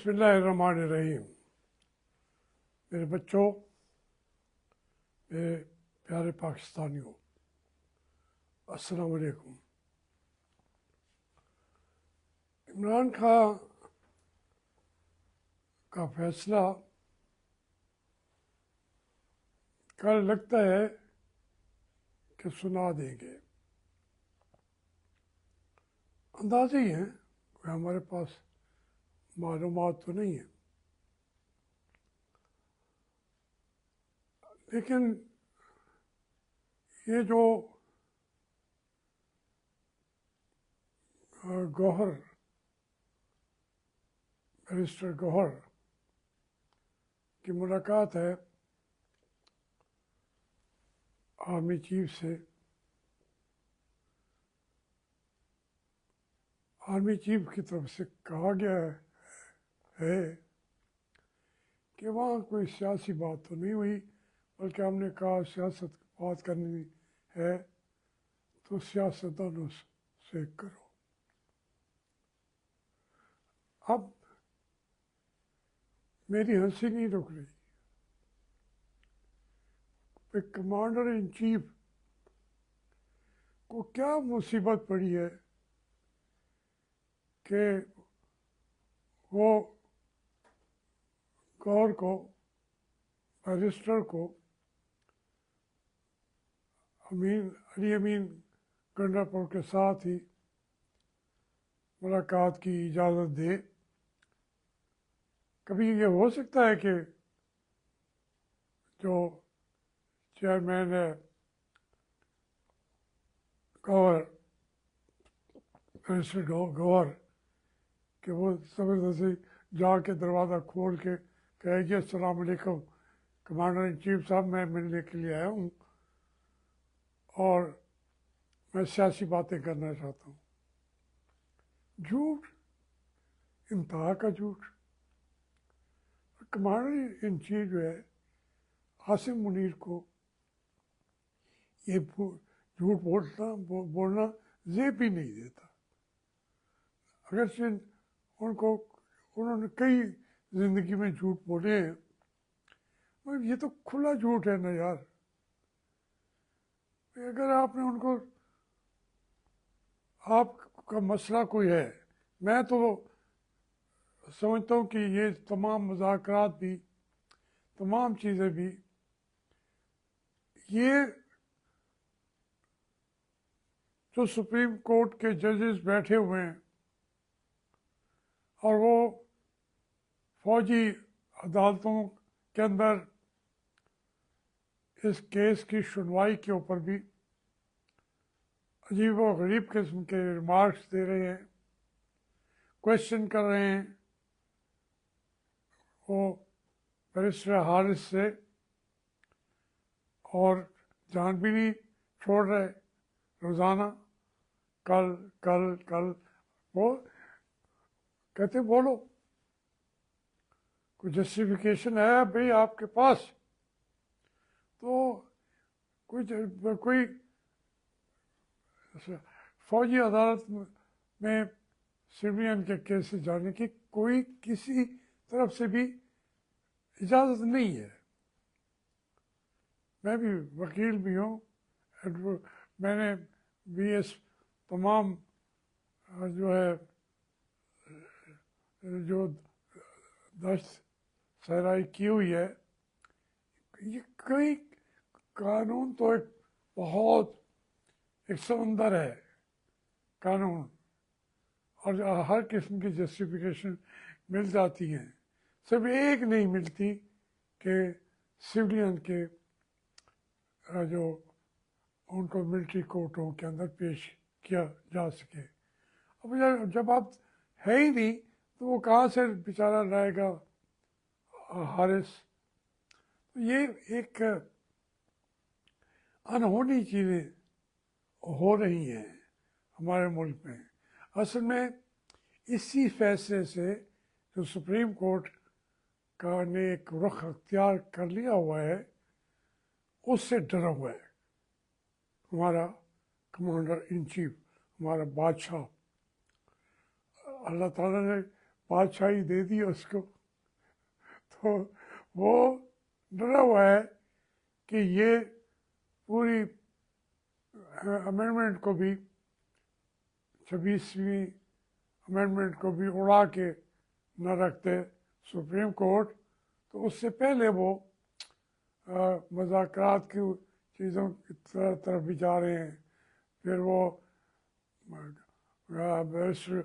बिस्मिल्लाहिर्रहमानिर्रहीम। मेरे बच्चों, मेरे प्यारे पाकिस्तानियों, अस्सलाम वालेकुम। इमरान खान का फैसला कल लगता है कि सुना देंगे। अंदाजे ही हैं, कोई हमारे पास मालूमात तो नहीं है, लेकिन ये जो गौहर, बैरिस्टर गौहर की मुलाकात है आर्मी चीफ से, आर्मी चीफ की तरफ से कहा गया है कि वहाँ कोई सियासी बात तो नहीं हुई, बल्कि हमने कहा सियासत की बात करनी है तो सियासतदानों से करो। अब मेरी हंसी नहीं रुक रही। कमांडर इन चीफ को क्या मुसीबत पड़ी है कि वो गौर को, बैरिस्टर को अली अमीन गंडापुर के साथ ही मुलाकात की इजाज़त दे। कभी ये हो सकता है कि जो चेयरमैन है गौहर, बैरिस्टर गौहर, कि वो ज़बरदस्ती जाके दरवाज़ा खोल के कहे जी अस्सलाम वालेकुम कमांडर इन चीफ साहब, मैं मिलने के लिए आया हूँ और मैं सियासी बातें करना चाहता हूँ। झूठ, इंतहा का झूठ। कमांडर इन चीफ जो है आसिम मुनीर को ये झूठ बोलना ज़ेब ही नहीं देता। अगर उन्होंने कई ज़िंदगी में झूठ बोले हैं, मगर ये तो खुला झूठ है ना यार। अगर आपने उनको, आपका मसला कोई है, मैं तो समझता हूँ कि ये तमाम मुज़ाकरात भी, तमाम चीज़ें भी, ये जो सुप्रीम कोर्ट के जजेस बैठे हुए हैं और वो फौजी अदालतों के अंदर इस केस की सुनवाई के ऊपर भी अजीब व गरीब किस्म के रिमार्क्स दे रहे हैं, क्वेश्चन कर रहे हैं वो बैरिस्टर हारिस से, और जान भी नहीं छोड़ रहे रोज़ाना। कल कल कल वो कहते बोलो, कोई जस्टिफिकेशन है भाई आपके पास तो कोई फौजी अदालत में सिविलियन के केस जाने की कोई किसी तरफ से भी इजाज़त नहीं है। मैं भी वकील भी हूँ, मैंने BS तमाम जो है जो दस्त सहराई की हुई है। ये कई कानून तो एक बहुत एक समंदर है कानून, और हर किस्म की जस्टिफिकेशन मिल जाती हैं, सिर्फ एक नहीं मिलती कि सिविलियन के जो उनको मिलिट्री कोर्टों के अंदर पेश किया जा सके। अब जब आप है ही नहीं तो वो कहाँ से बेचारा लाएगा हारिस। तो ये एक अनहोनी चीज़ें हो रही हैं हमारे मुल्क में। असल में इसी फैसले से जो सुप्रीम कोर्ट का ने एक रुख अख्तियार कर लिया हुआ है, उससे डरा हुआ है हमारा कमांडर इन चीफ, हमारा बादशाह। अल्लाह ताला ने बादशाही दे दी उसको। तो वो डरा हुआ है कि ये पूरी अमेंडमेंट को भी, 26वीं अमेंडमेंट को भी उड़ा के न रखते सुप्रीम कोर्ट, तो उससे पहले वो मुज़ाकरात की चीज़ों की तरफ भी जा रहे हैं। फिर वो बैरिस्टर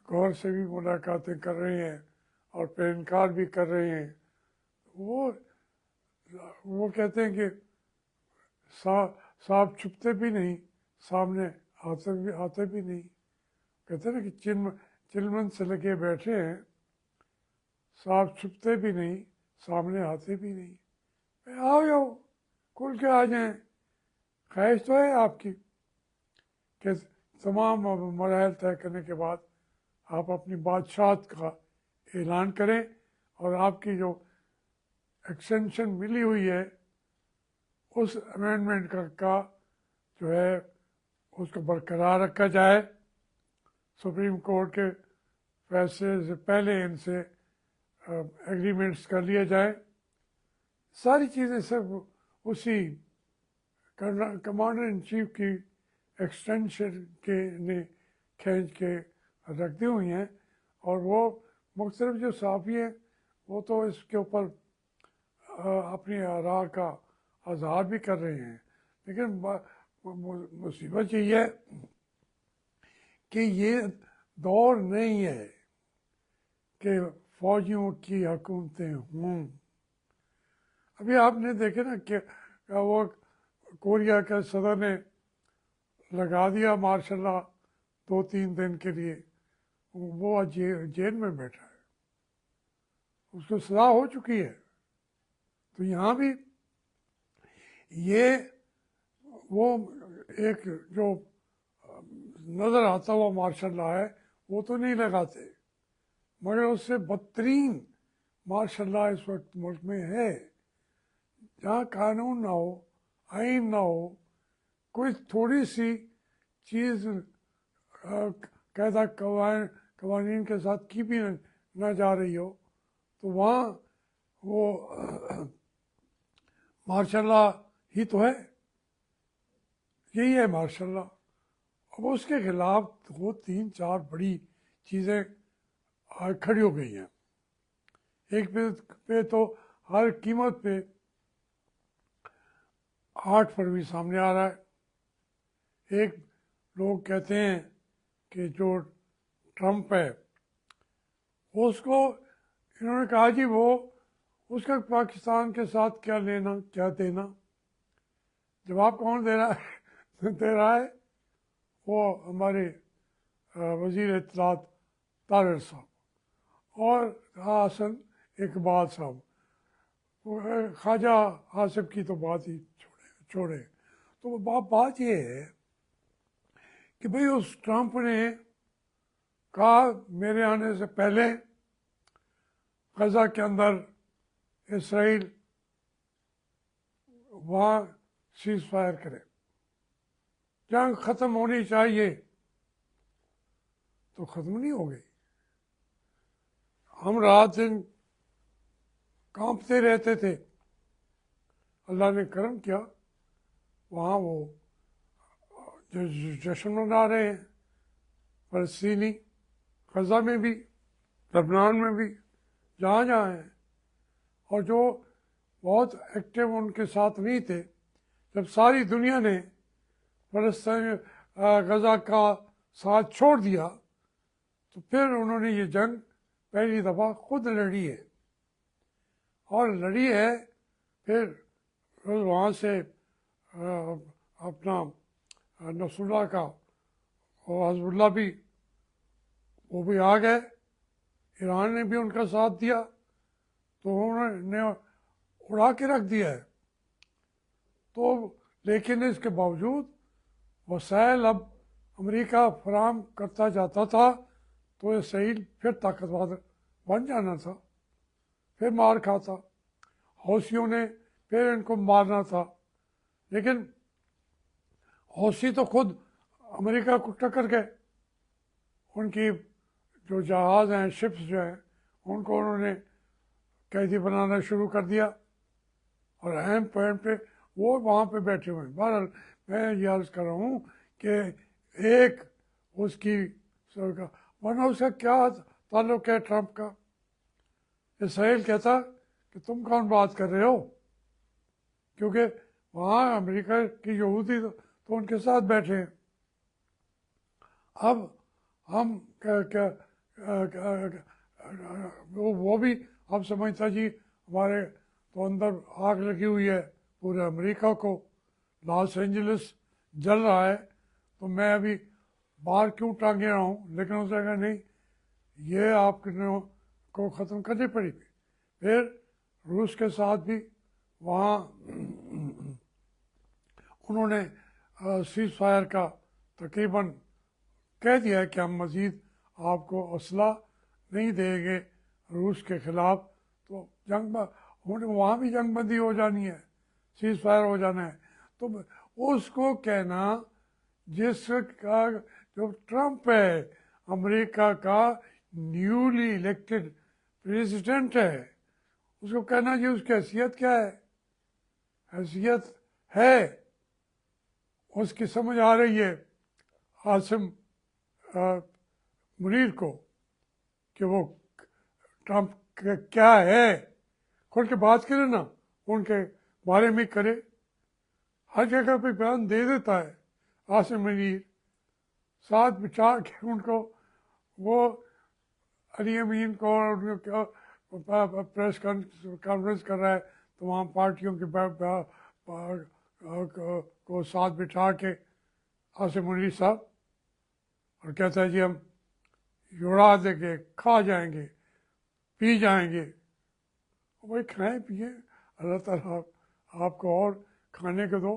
गौर से भी मुलाकातें कर रहे हैं और फिर इनकार भी कर रहे हैं। वो कहते हैं कि सांप छुपते भी नहीं, सामने आते भी नहीं। कहते हैं ना कि चिलमन से लगे बैठे हैं, सांप छुपते भी नहीं, सामने आते भी नहीं। आओ जाओ, खुल के आ जाएं, ख्वाहिश तो है आपकी कि तमाम मराहल तय करने के बाद आप अपनी बादशाहत का ऐलान करें और आपकी जो एक्सटेंशन मिली हुई है उस अमेंडमेंट का जो है उसको बरकरार रखा जाए। सुप्रीम कोर्ट के फैसले से पहले इनसे एग्रीमेंट्स कर लिए जाए। सारी चीज़ें सब उसी कमांडर इन चीफ की एक्सटेंशन के ने खींच के रख दी हुई हैं। और वो मुख्तलिफ जो सहाफ़ी हैं वो तो इसके ऊपर अपनी आरा का अजहार भी कर रहे हैं, लेकिन मुसीबत यही है कि ये दौर नहीं है कि फौजियों की हुकूमतें हों। अभी आपने देखे ना कि वो कोरिया के सदर ने लगा दिया मार्शल लॉ 2-3 दिन के लिए, वो आज जेल में बैठा है, उसको सजा हो चुकी है। तो यहाँ भी ये वो एक जो नज़र आता हुआ मार्शल लॉ है वो तो नहीं लगाते, मगर उससे बदतरीन मार्शल लॉ इस वक्त मुल्क में है, जहाँ कानून ना हो, आइन ना हो, कोई थोड़ी सी चीज़ कायदा कवानीन के साथ की भी न जा रही हो, तो वहाँ वो मार्शल लॉ ही तो है, यही है मार्शल लॉ। अब उसके खिलाफ 2-3-4 बड़ी चीज़ें खड़ी हो गई हैं। एक पे तो हर कीमत पे 8 फरवरी सामने आ रहा है। एक लोग कहते हैं कि जो ट्रंप है उसको इन्होंने कहा जी वो उसका पाकिस्तान के साथ क्या लेना क्या देना। जवाब कौन दे रहा है दे रहा है वो हमारे वज़ीर इत्तलात तारड़ साहब और हसन इकबाल साहब। ख्वाजा आसिफ की तो बात ही छोड़े। तो बात ये है कि भाई उस ट्रंप ने कहा मेरे आने से पहले गजा के अंदर इसराइल वहाँ सीज फायर करे, जंग ख़त्म होनी चाहिए, तो ख़त्म नहीं हो गई। हम रात दिन कांपते रहते थे, अल्लाह ने करम किया, वहाँ वो जो जश्न मना रहे हैं फ़लस्तीनी, गजा में भी, लबनान में भी, जहाँ जहाँ हैं। और जो बहुत एक्टिव उनके साथ नहीं थे, जब सारी दुनिया ने फ़लस्तीन गजा का साथ छोड़ दिया, तो फिर उन्होंने ये जंग पहली दफ़ा खुद लड़ी है। और लड़ी है फिर वहाँ से अपना नसरुल्लाह का और हज़बुल्ला भी वो भी आ गए, ईरान ने भी उनका साथ दिया, तो उन्होंने उड़ा के रख दिया है। तो लेकिन इसके बावजूद वसाइल अब अमेरिका फराम करता जाता था, तो इसराइल फिर ताकतवर बन जाना था, फिर मार खाता। हौसियों ने फिर इनको मारना था, लेकिन हौसी तो खुद अमेरिका को टक्कर गए। उनकी जो जहाज़ हैं, शिप्स जो हैं, उनको उन्होंने कैदी बनाना शुरू कर दिया और अहम पॉइंट पे वो वहाँ पे बैठे हुए हैं। बहरहाल मैं ये अर्ज़ कर रहा हूँ कि एक उसकी सरकार, वरना उसका क्या ताल्लुक है ट्रंप का? इसराइल कहता कि तुम कौन बात कर रहे हो, क्योंकि वहाँ अमेरिका की यहूदी तो उनके साथ बैठे हैं। अब हम क्या वो भी अब समझता जी हमारे तो अंदर आग लगी हुई है, पूरे अमेरिका को, लॉस एंजलिस जल रहा है, तो मैं अभी बाहर क्यों टांगे रहा हूँ। लेकिन उसने कहा नहीं, ये आपको ख़त्म करनी पड़ेगी। फिर रूस के साथ भी वहाँ उन्होंने सीज़ फायर का तकरीबन कह दिया है कि हम मज़ीद आपको असला नहीं देंगे रूस के ख़िलाफ़। तो जंग वहाँ भी जंग बंदी हो जानी है, सीज़ फायर हो जाना है। तो उसको कहना, जिसका जो ट्रंप है अमेरिका का न्यूली इलेक्टेड प्रेसिडेंट है, उसको कहना जी उसकी हैसियत क्या है? हैसियत है, उसकी समझ आ रही है आसिम मुनीर को कि वो ट्रंप क्या है। खुल के बात करे ना, उनके बारे में करे, हर जगह पे बयान दे देता है आसिम मुनीर, साथ बिठा के उनको, वो अली अमीन को और उनको प्रेस कॉन्फ्रेंस कर रहा है, तमाम पार्टियों के को साथ बिठा के आसिम मुनीर साहब, और कहता है जी हम उड़ा देंगे, खा जाएंगे, पी जाएंगे। भाई खाएं पिए, अल्लाह ताला आपको और खाने को दो,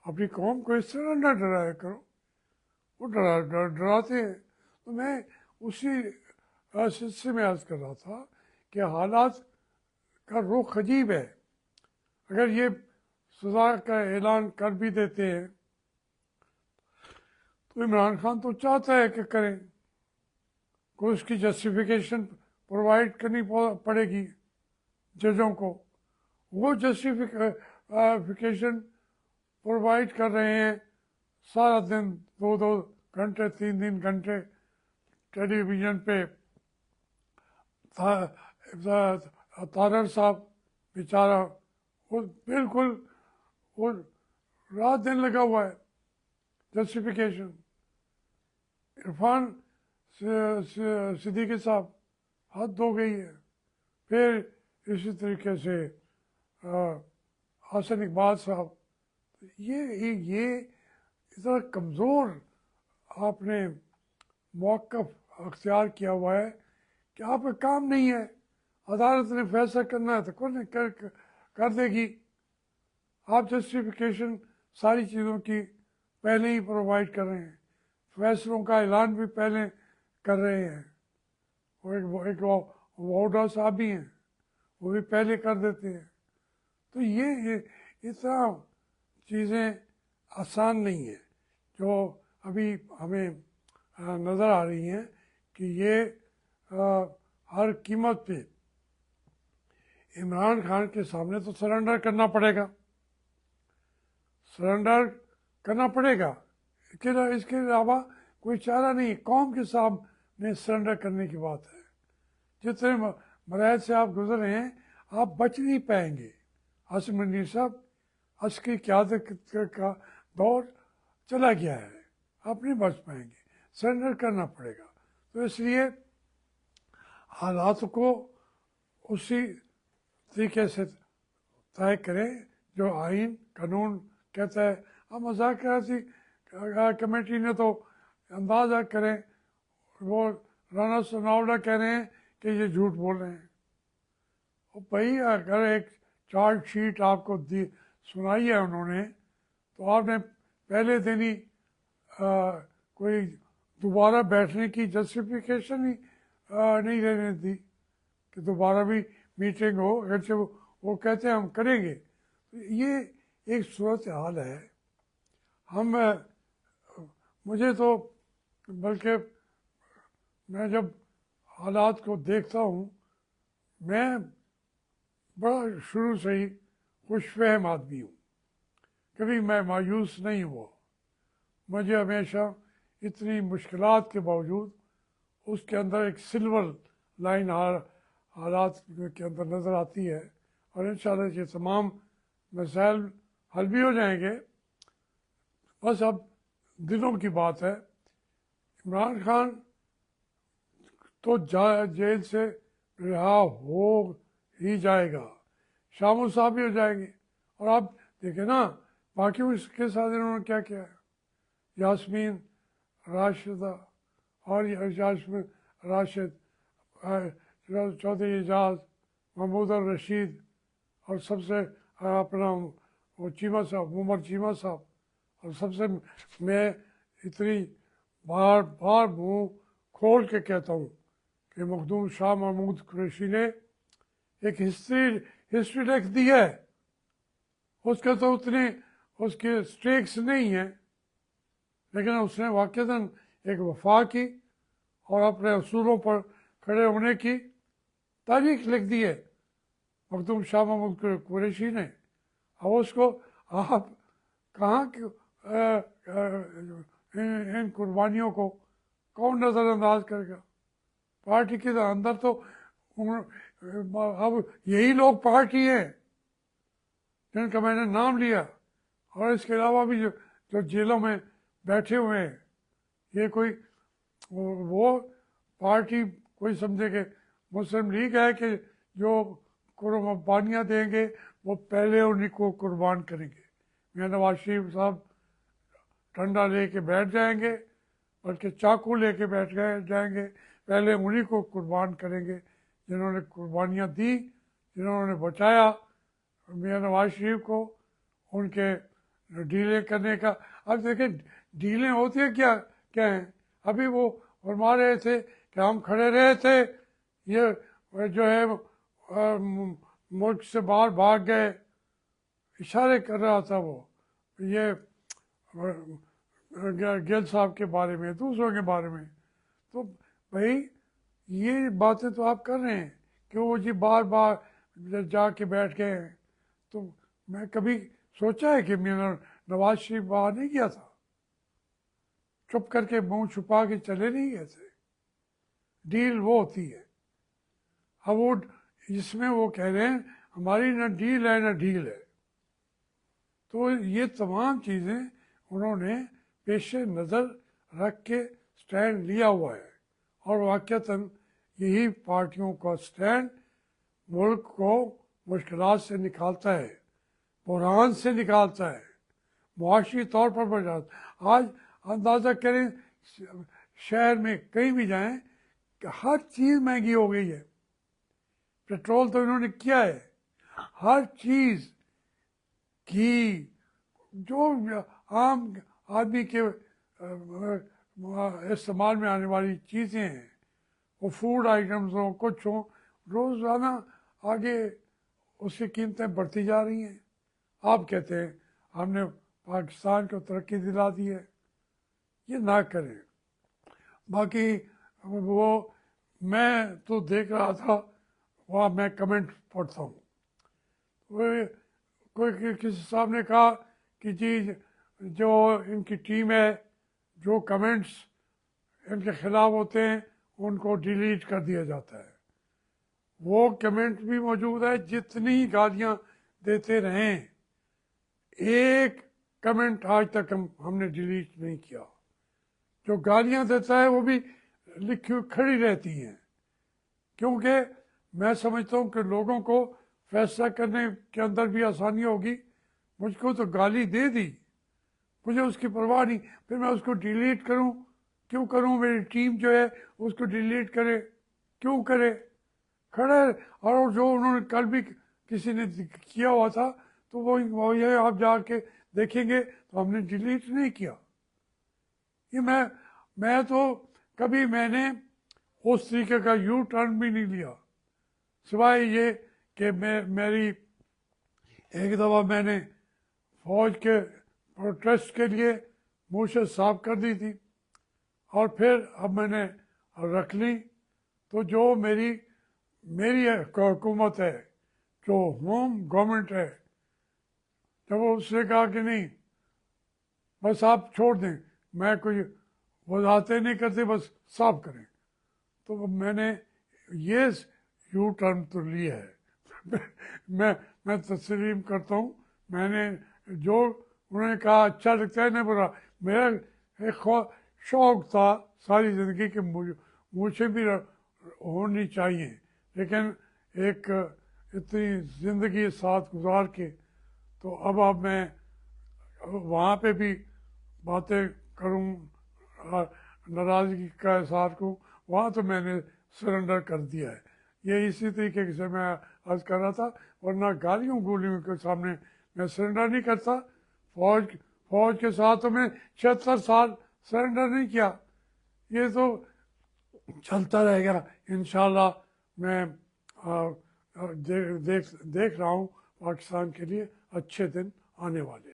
अपनी कौम को इस तरह न डराया करो। वो डराते हैं। तो मैं उसी सिलसिले में अर्ज़ कर रहा था कि हालात का रुख अजीब है। अगर ये सज़ा का ऐलान कर भी देते हैं तो इमरान खान तो चाहता है कि करें, कोई उसकी जस्टिफिकेशन प्रोवाइड करनी पड़ेगी जजों को। वो जस्टिफिकेशन प्रोवाइड कर रहे हैं सारा दिन, 2-2 घंटे 3-3 घंटे टेलीविज़न पे। तारर साहब बेचारा वो बिल्कुल वो रात दिन लगा हुआ है जस्टिफिकेशन। इरफान सिद्दीकी साहब हद हो गई है। फिर इसी तरीके से हसन इकबाल साहब, ये इतना कमज़ोर आपने मौक़िफ़ अख्तियार किया हुआ है कि आपका काम नहीं है, अदालत ने फैसला करना है तो कौन कर देगी। आप जस्टिफिकेशन सारी चीज़ों की पहले ही प्रोवाइड कर रहे हैं, फैसलों का ऐलान भी पहले कर रहे हैं। और एक वाउडा साहब भी हैं, वो भी पहले कर देते हैं। तो ये इतना चीज़ें आसान नहीं है जो अभी हमें नज़र आ रही हैं कि ये हर कीमत पे इमरान खान के सामने तो सरेंडर करना पड़ेगा, सरेंडर करना पड़ेगा। इसके अलावा कोई चारा नहीं। कौम के सामने सरेंडर करने की बात है। जितने मराहल से आप गुजर रहे हैं, आप बच नहीं पाएंगे। आसिम मुनीर साहब, अस्करी क़यादत का दौर चला गया है, आप नहीं बच पाएंगे, सरेंडर करना पड़ेगा। तो इसलिए हालात को उसी तरीके से तय करें जो आइन कानून कहता है। अब मुज़ाकराती कमेटी ने तो अंदाज़ा करें, वो राना सनाउल्लाह कह रहे हैं कि ये झूठ बोल रहे हैं। और भाई अगर एक चार्ज शीट आपको दी सुनाई है उन्होंने, तो आपने पहले दिन ही कोई दोबारा बैठने की जस्टिफिकेशन ही नहीं देने दी कि दोबारा भी मीटिंग हो। अगरचे वो कहते हैं हम करेंगे। ये एक सूरत हाल है। हम मुझे तो बल्कि मैं जब हालात को देखता हूँ, मैं बड़ा शुरू से ही खुशफहम आदमी हूँ, कभी मैं मायूस नहीं हुआ। मुझे हमेशा इतनी मुश्किलात के बावजूद उसके अंदर एक सिल्वर लाइन हालात के अंदर नज़र आती है, और इंशाअल्लाह ये तमाम मसाइल हल भी हो जाएंगे। बस अब दिनों की बात है। इमरान खान तो जेल से रिहा हो ही जाएगा, शामू साहब भी हो जाएंगे। और आप देखें ना, बाकी उसके साथ इन्होंने क्या किया है, यास्मीन राशिदा और यास्मीन राशिद, चौधरी एजाज, महमूद अल रशीद, और सबसे अपना वो चीमा साहब, उमर चीमा साहब। और सबसे मैं इतनी बार बार मुँह खोल के कहता हूँ कि मखदूम शाह महमूद कुरैशी ने एक हिस्ट्री लिख दी है। उसके तो उतने उसके स्ट्रेक्स नहीं हैं, लेकिन उसने वाक़ईतन एक वफा की और अपने असूलों पर खड़े होने की तारीख लिख दी है मखदूम शाह महमूद कुरैशी ने। अब उसको आप कहाँ इन कुर्बानियों को कौन नज़रअंदाज करेगा। पार्टी के अंदर तो अब यही लोग पार्टी हैं जिनका मैंने नाम लिया, और इसके अलावा भी जो जेलों में बैठे हुए हैं, ये कोई वो पार्टी कोई समझे कि मुस्लिम लीग है कि जो कुर्बानियाँ देंगे वो पहले उन्हीं को कुर्बान करेंगे। मियाँ नवाज शरीफ साहब ठंडा लेके बैठ जाएंगे, बल्कि चाकू लेके बैठ जाएंगे, पहले उन्हीं को कुर्बान करेंगे जिन्होंने कुर्बानियाँ दी, जिन्होंने बचाया मियाँ नवाज शरीफ को उनके डीलें करने का। अब देखें डीलें होती है क्या क्या हैं। अभी वो फरमा रहे थे कि हम खड़े रहे थे, ये जो है मुल्क से बाहर भाग गए, इशारे कर रहा था वो, ये गिल साहब के बारे में, दूसरों के बारे में। तो भाई ये बातें तो आप कर रहे हैं कि वो जी बार बार जाके बैठ गए हैं। तो मैं कभी सोचा है कि मेरा नवाज शरीफ बाहर नहीं गया था, चुप करके मुंह छुपा के चले नहीं गए थे। डील वो होती है। अब वो इसमें वो कह रहे हैं हमारी ना डील है ना डील है। तो ये तमाम चीज़ें उन्होंने पेश नज़र रख के स्टैंड लिया हुआ है, और वाक़ईतन यही पार्टियों का स्टैंड मुल्क को मुश्किलात से निकालता है, बुरहान से निकालता है, मुआशी तौर पर बचाता। आज अंदाज़ा करें शहर में कहीं भी जाएं कि हर चीज़ महंगी हो गई है। पेट्रोल तो इन्होंने किया है, हर चीज़ घी, जो आम आदमी के इस्तेमाल में आने वाली चीज़ें हैं, वो फूड आइटम्स हों कुछ हों, रोज़ाना आगे उसकी कीमतें बढ़ती जा रही हैं। आप कहते हैं हमने पाकिस्तान को तरक्की दिला दी है, ये ना करें। बाकी वो मैं तो देख रहा था, वहाँ मैं कमेंट पढ़ता हूँ, कोई किसी साहब ने कहा कि जी जो इनकी टीम है, जो कमेंट्स इनके खिलाफ होते हैं उनको डिलीट कर दिया जाता है। वो कमेंट भी मौजूद है, जितनी गालियाँ देते रहें, एक कमेंट आज तक हमने डिलीट नहीं किया। जो गालियाँ देता है वो भी लिखी खड़ी रहती हैं, क्योंकि मैं समझता हूँ कि लोगों को फैसला करने के अंदर भी आसानी होगी। मुझको तो गाली दे दी, मुझे उसकी परवाह नहीं, फिर मैं उसको डिलीट करूँ क्यों करूँ? मेरी टीम जो है उसको डिलीट करे क्यों करे? खड़े। और जो उन्होंने कल भी किसी ने किया हुआ था, तो वो ये आप जाके देखेंगे तो हमने डिलीट नहीं किया। ये मैं तो कभी मैंने उस तरीके का यू टर्न भी नहीं लिया, सिवाय ये कि मेरी एक दफ़ा मैंने फौज के प्रोटेस्ट के लिए मुँह से साफ कर दी थी, और फिर अब मैंने रख ली। तो जो मेरी मेरी हुकूमत है, जो होम गवर्नमेंट है, जब उसने कहा कि नहीं बस आप छोड़ दें, मैं कोई वजाहतें नहीं करते, बस साफ करें, तो मैंने ये यू टर्न तो लिया है। मैं तस्लीम करता हूँ, मैंने जो उन्होंने कहा अच्छा लगता है नहीं बुरा, मेरा एक शौक था सारी ज़िंदगी कि मुझे भी होनी चाहिए, लेकिन एक इतनी ज़िंदगी साथ गुजार के, तो अब मैं वहाँ पे भी बातें करूँ, नाराज़गी का इजहार करूँ, वहाँ तो मैंने सरेंडर कर दिया है। ये इसी तरीके से मैं अर्ज कर रहा था, वरना गालियों गोलियों के सामने मैं सरेंडर नहीं करता। फौज के साथ तो मैं 76 साल सरेंडर नहीं किया। ये तो चलता रहेगा इंशाल्लाह। मैं देख रहा हूँ पाकिस्तान के लिए अच्छे दिन आने वाले।